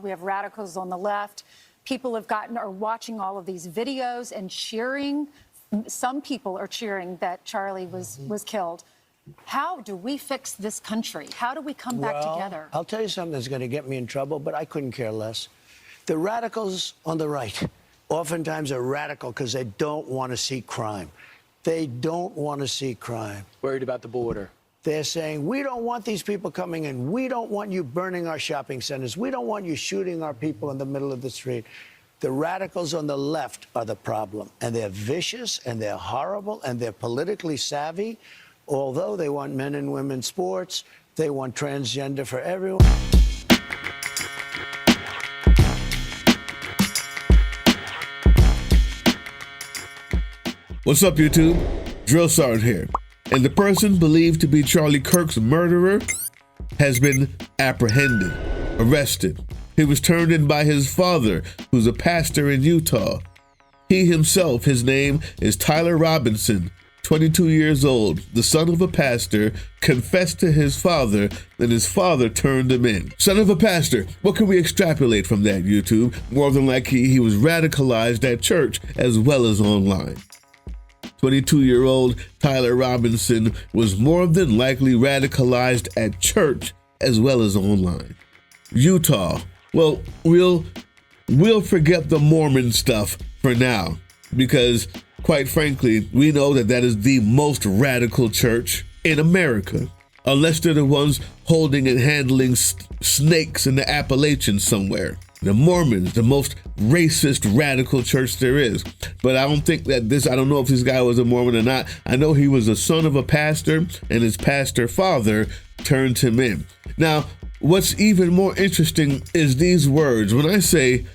We have radicals on the left. People are watching all of these videos and cheering. Some people are cheering that Charlie was killed. How do we fix this country? How do we come back together? I'll tell you something that's going to get me in trouble, but I couldn't care less. The radicals on the right oftentimes are radical because they don't want to see crime. They don't want to see crime. Worried about the border. They're saying, we don't want these people coming in. We don't want you burning our shopping centers. We don't want you shooting our people in the middle of the street. The radicals on the left are the problem. And they're vicious, and they're horrible, and they're politically savvy. Although they want men and women sports, they want transgender for everyone. What's up, YouTube? Drill Sergeant here. And the person believed to be Charlie Kirk's murderer has been apprehended, arrested. He was turned in by his father, who's a pastor in Utah. He himself, his name is Tyler Robinson, 22 years old, the son of a pastor, confessed to his father, and his father turned him in. Son of a pastor, what can we extrapolate from that, YouTube? More than likely, he was radicalized at church as well as online. 22-year-old Tyler Robinson was more than likely radicalized at church as well as online. Utah. Well, we'll forget the Mormon stuff for now because, quite frankly, we know that is the most radical church in America, unless they're the ones holding and handling snakes in the Appalachians somewhere. The Mormons, the most racist, radical church there is. But I don't think that I don't know if this guy was a Mormon or not. I know he was a son of a pastor, and his pastor father turned him in. Now, what's even more interesting is these words. When I say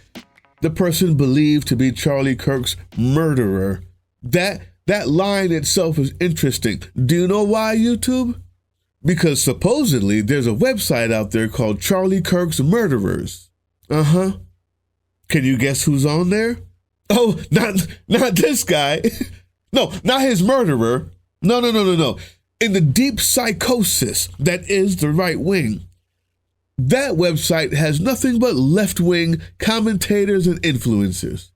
the person believed to be Charlie Kirk's murderer, that line itself is interesting. Do you know why, YouTube? Because supposedly there's a website out there called Charlie Kirk's Murderers. Can you guess who's on there? Oh, not this guy. No, not his murderer. No. In the deep psychosis that is the right wing, that website has nothing but left-wing commentators and influencers.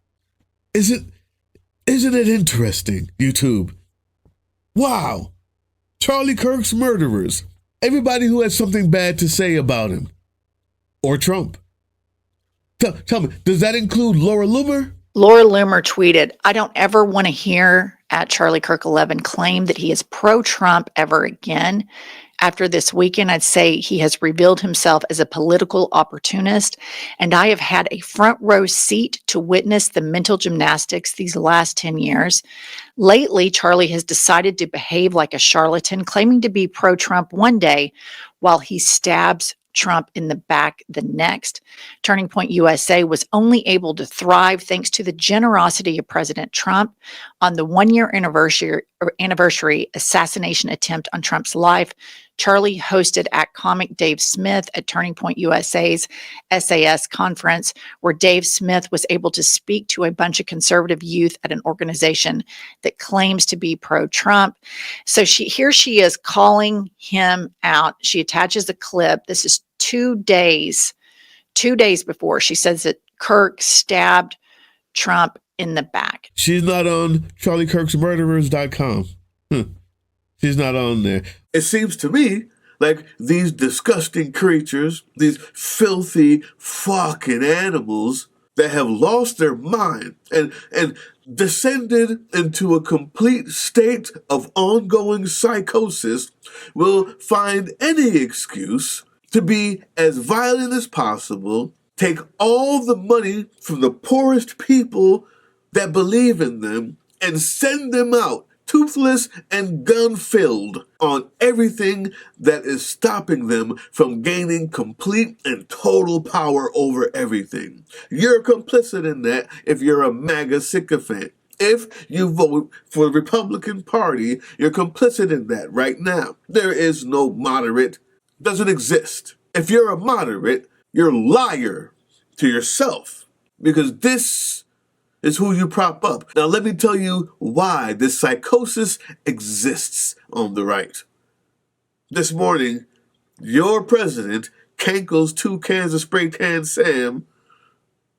Isn't it interesting, YouTube? Wow. Charlie Kirk's murderers. Everybody who has something bad to say about him. Or Trump. Tell me, does that include Laura Loomer? Laura Loomer tweeted, "I don't ever want to hear at Charlie Kirk 11 claim that he is pro-Trump ever again. After this weekend, I'd say he has revealed himself as a political opportunist, and I have had a front row seat to witness the mental gymnastics these last 10 years. Lately, Charlie has decided to behave like a charlatan, claiming to be pro-Trump one day while he stabs Trump in the back the next. Turning Point USA was only able to thrive thanks to the generosity of President Trump. On the one-year anniversary assassination attempt on Trump's life, Charlie hosted at comic Dave Smith at Turning Point USA's SAS conference, where Dave Smith was able to speak to a bunch of conservative youth at an organization that claims to be pro-Trump. So here she is calling him out. She attaches a clip. This is 2 days before she says that Kirk stabbed Trump in the back. She's not on CharlieKirk'sMurderers.com. She's not on there. It seems to me like these disgusting creatures, these filthy fucking animals that have lost their mind and descended into a complete state of ongoing psychosis will find any excuse to be as violent as possible, take all the money from the poorest people that believe in them, and send them out toothless and gun-filled on everything that is stopping them from gaining complete and total power over everything. You're complicit in that if you're a MAGA sycophant. If you vote for the Republican Party, you're complicit in that right now. There is no moderate. Doesn't exist. If you're a moderate, you're a liar to yourself, because this is who you prop up. Now, let me tell you why this psychosis exists on the right. This morning, your president Cankle's 2 cans of spray tan Sam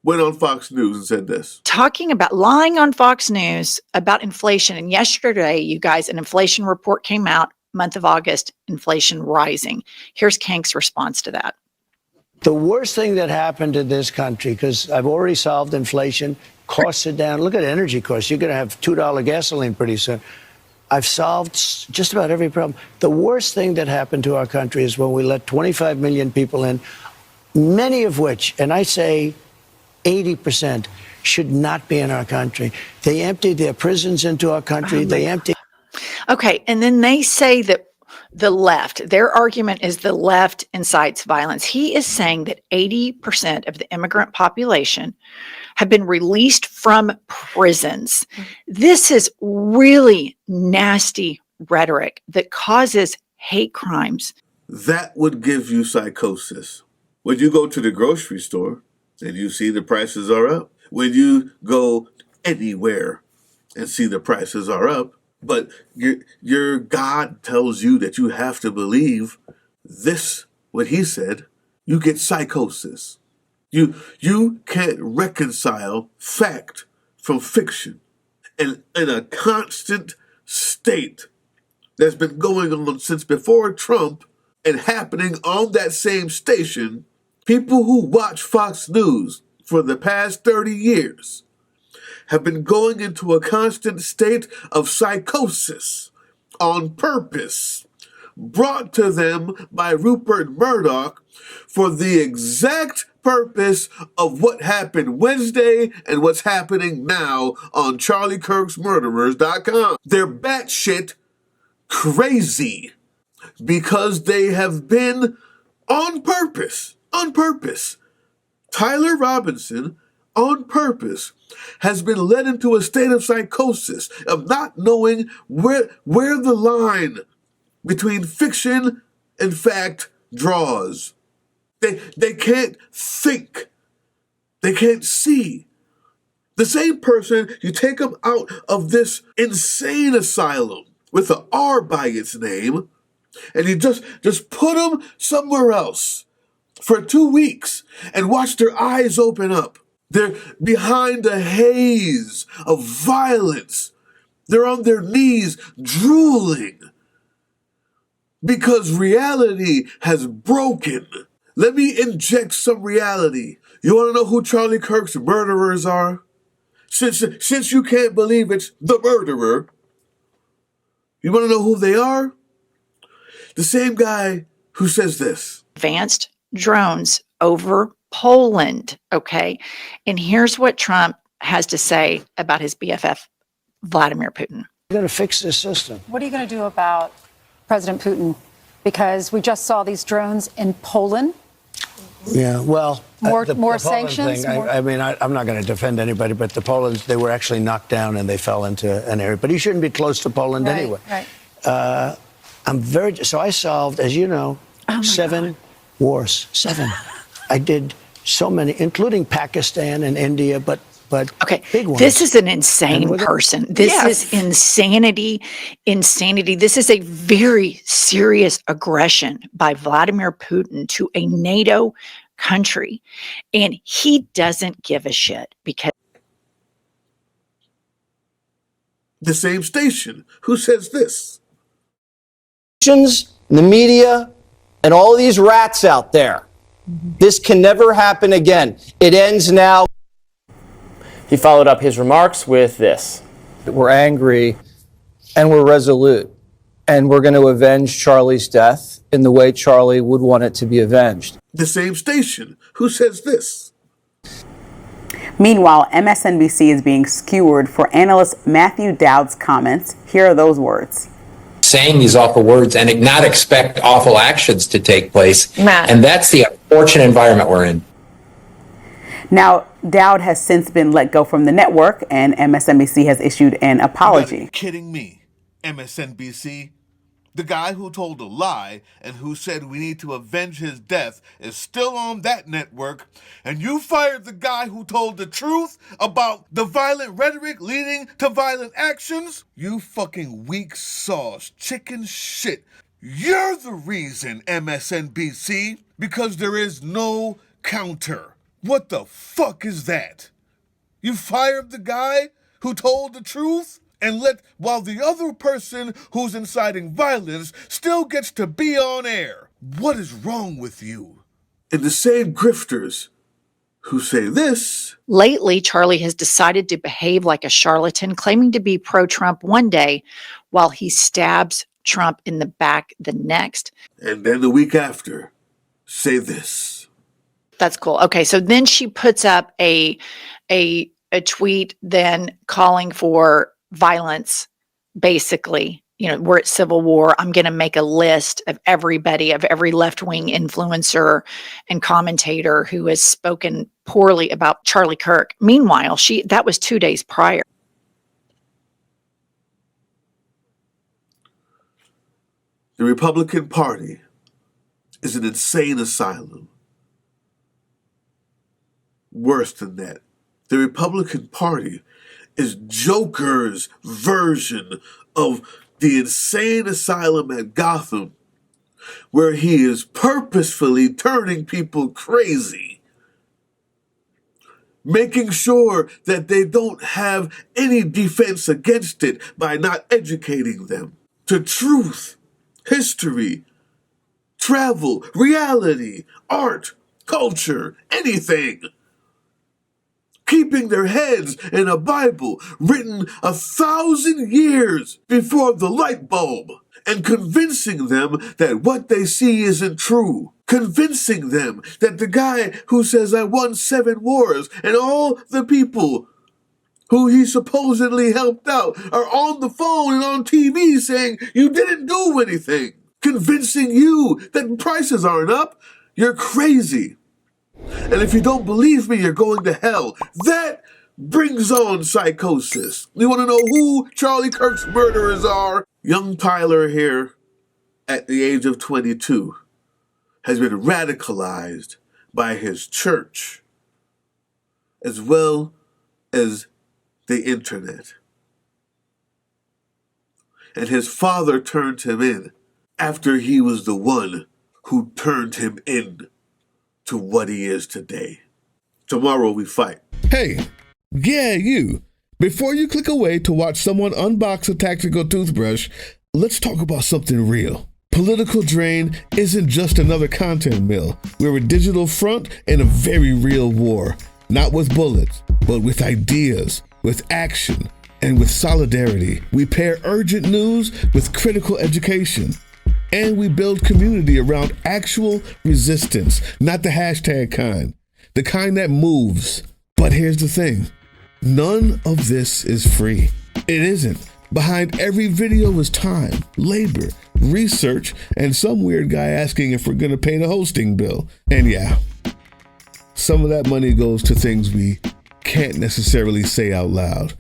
went on Fox News and said this. Talking about lying on Fox News about inflation. And yesterday, you guys, an inflation report came out, month of August, inflation rising. Here's Kank's response to that. The worst thing that happened to this country, because I've already solved inflation, costs are down. Look at energy costs. You're going to have $2 gasoline pretty soon. I've solved just about every problem. The worst thing that happened to our country is when we let 25 million people in, many of which, and I say 80%, should not be in our country. They emptied their prisons into our country. They emptied. Okay, and then they say that the left, their argument is the left incites violence. He is saying that 80% of the immigrant population have been released from prisons. This is really nasty rhetoric that causes hate crimes. That would give you psychosis. When you go to the grocery store and you see the prices are up, when you go anywhere and see the prices are up, but your God tells you that you have to believe this, what he said, you get psychosis. You can't reconcile fact from fiction. And in a constant state that's been going on since before Trump and happening on that same station, people who watch Fox News for the past 30 years have been going into a constant state of psychosis on purpose, brought to them by Rupert Murdoch for the exact purpose of what happened Wednesday and what's happening now on CharlieKirk'sMurderers.com. They're batshit crazy because they have been on purpose. Tyler Robinson, on purpose, has been led into a state of psychosis, of not knowing where the line between fiction and fact draws. They can't think. They can't see. The same person, you take them out of this insane asylum with an R by its name, and you just put them somewhere else for 2 weeks and watch their eyes open up. They're behind a haze of violence. They're on their knees drooling because reality has broken. Let me inject some reality. You want to know who Charlie Kirk's murderers are? Since you can't believe it's the murderer, you want to know who they are? The same guy who says this. Advanced drones over Poland, okay? And here's what Trump has to say about his BFF, Vladimir Putin. We're going to fix this system. What are you going to do about President Putin? Because we just saw these drones in Poland. Yeah, well, More Poland sanctions? thing, I mean, I'm not going to defend anybody, but the Poland's, they were actually knocked down and they fell into an area. But he shouldn't be close to Poland anyway. Right. So I solved, as you know, 7 wars. 7. I did so many, including Pakistan and India, but Okay, big ones. this is an insane person. This is insanity. This is a very serious aggression by Vladimir Putin to a NATO country. And he doesn't give a shit because The same station who says this. The media and all these rats out there. This can never happen again. It ends now. He followed up his remarks with this. We're angry and we're resolute, and we're going to avenge Charlie's death in the way Charlie would want it to be avenged. The same station who says this. Meanwhile, MSNBC is being skewered for analyst Matthew Dowd's comments. Here are those words. Saying these awful words and not expect awful actions to take place. Matt. And that's the unfortunate environment we're in. Now, Dowd has since been let go from the network, and MSNBC has issued an apology. You gotta be kidding me, MSNBC? The guy who told a lie and who said we need to avenge his death is still on that network, and you fired the guy who told the truth about the violent rhetoric leading to violent actions? You fucking weak sauce chicken shit. You're the reason, MSNBC. because there is no counter. What the fuck is that? You fired the guy who told the truth while the other person who's inciting violence still gets to be on air. What is wrong with you? And the same grifters who say this. Lately, Charlie has decided to behave like a charlatan, claiming to be pro-Trump one day while he stabs Trump in the back the next. And then the week after, say this. That's cool. Okay, so then she puts up a tweet then calling for violence, basically. We're at civil war. I'm going to make a list of everybody, of every left-wing influencer and commentator who has spoken poorly about Charlie Kirk. Meanwhile, that was 2 days prior. The Republican Party is an insane asylum. Worse than that, the Republican Party is Joker's version of the insane asylum at Gotham, where he is purposefully turning people crazy, making sure that they don't have any defense against it by not educating them to truth, history, travel, reality, art, culture, anything. Keeping their heads in a Bible written 1,000 years before the light bulb, and convincing them that what they see isn't true. Convincing them that the guy who says, I won 7 wars, and all the people who he supposedly helped out are on the phone and on TV saying, you didn't do anything. Convincing you that prices aren't up. You're crazy. And if you don't believe me, you're going to hell. That brings on psychosis. You want to know who Charlie Kirk's murderers are? Young Tyler here, at the age of 22, has been radicalized by his church, as well as the internet. And his father turned him in after he was the one who turned him in to what he is today. Tomorrow we fight. Hey, yeah, you. Before you click away to watch someone unbox a tactical toothbrush, let's talk about something real. Political Drain isn't just another content mill. We're a digital front in a very real war. Not with bullets, but with ideas, with action, and with solidarity. We pair urgent news with critical education. And we build community around actual resistance, not the hashtag kind, the kind that moves. But here's the thing, none of this is free. It isn't. Behind every video is time, labor, research, and some weird guy asking if we're gonna pay the hosting bill. And yeah, some of that money goes to things we can't necessarily say out loud.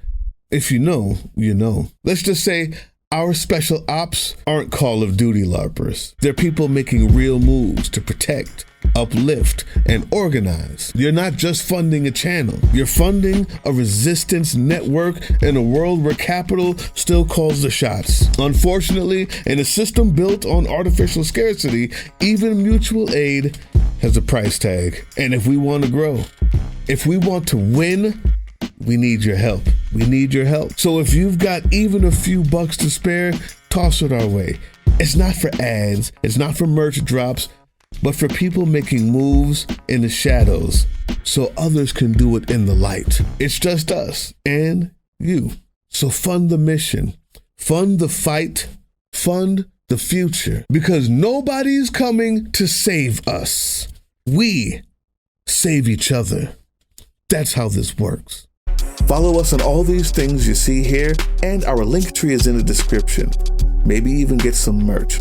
If you know, you know. Let's just say, our special ops aren't Call of Duty LARPers. They're people making real moves to protect, uplift, and organize. You're not just funding a channel. You're funding a resistance network in a world where capital still calls the shots. Unfortunately, in a system built on artificial scarcity, even mutual aid has a price tag. And if we want to grow, if we want to win, we need your help. We need your help. So if you've got even a few bucks to spare, toss it our way. It's not for ads, it's not for merch drops, but for people making moves in the shadows so others can do it in the light. It's just us and you. So fund the mission, fund the fight, fund the future, because nobody's coming to save us. We save each other. That's how this works. Follow us on all these things you see here, and our link tree is in the description. Maybe even get some merch.